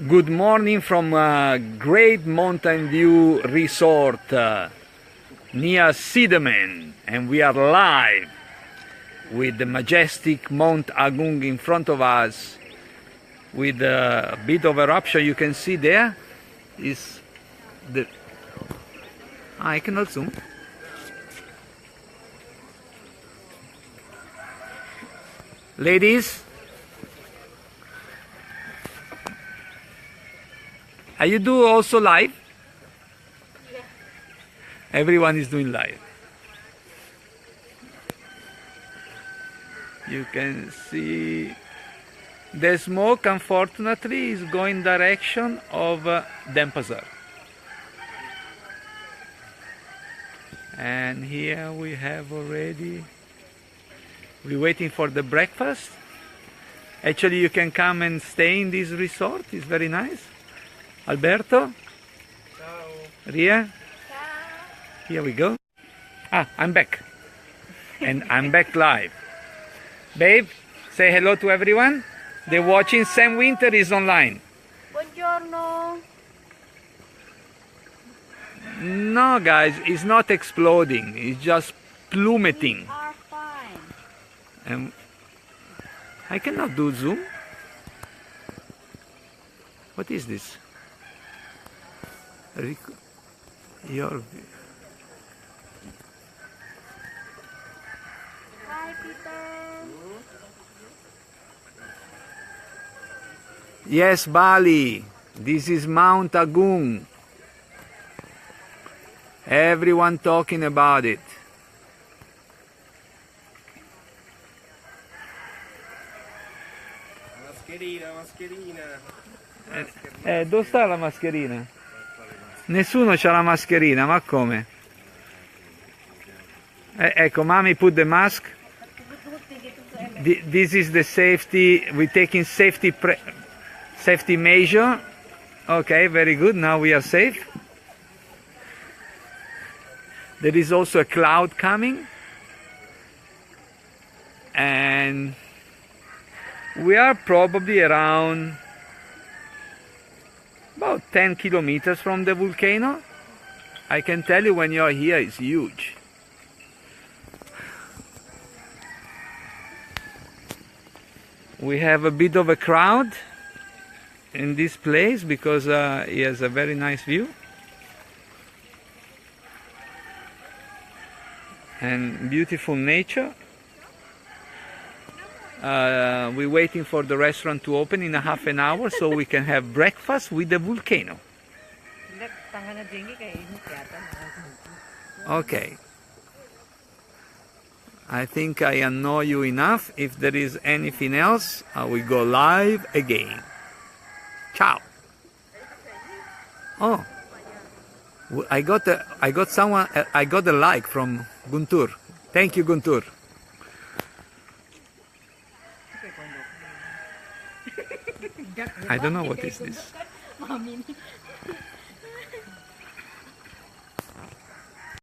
Good morning from Great Mountain View Resort near Sidemen, and we are live with the majestic Mount Agung in front of us with a bit of eruption. You can see there is the... I cannot zoom. Ladies, are you do also live? Yeah. Everyone is doing live. You can see the smoke, unfortunately, is going direction of Denpasar. And here we have already, we're waiting for the breakfast. Actually, you can come and stay in this resort, it's very nice. Alberto? Ciao. Ria? Ciao. Here we go. Ah, I'm back. And I'm back live. Babe, say hello to everyone. They're watching. Sam Winter is online. Buongiorno. No, guys, it's not exploding. It's just plummeting. We are fine. And I cannot do zoom. What is this? Your... Hi, Peter. Yes, Bali. This is Mount Agung. Everyone talking about it. Mascherina. Dove sta la mascherina? Nessuno c'ha la mascherina, ma come? Ecco, mommy put the mask. This is the safety, we're taking safety measure. Okay, very good, now we are safe. There is also a cloud coming. And we are probably around about 10 kilometers from the volcano. I can tell you when you're here, it's huge. We have a bit of a crowd in this place because it has a very nice view. And beautiful nature. We're waiting for the restaurant to open in a half an hour so we can have breakfast with the volcano. Okay. I think I annoy you enough. If there is anything else, I will go live again. Ciao. Oh, I got a like from Guntur. Thank you, Guntur. I don't know what is this.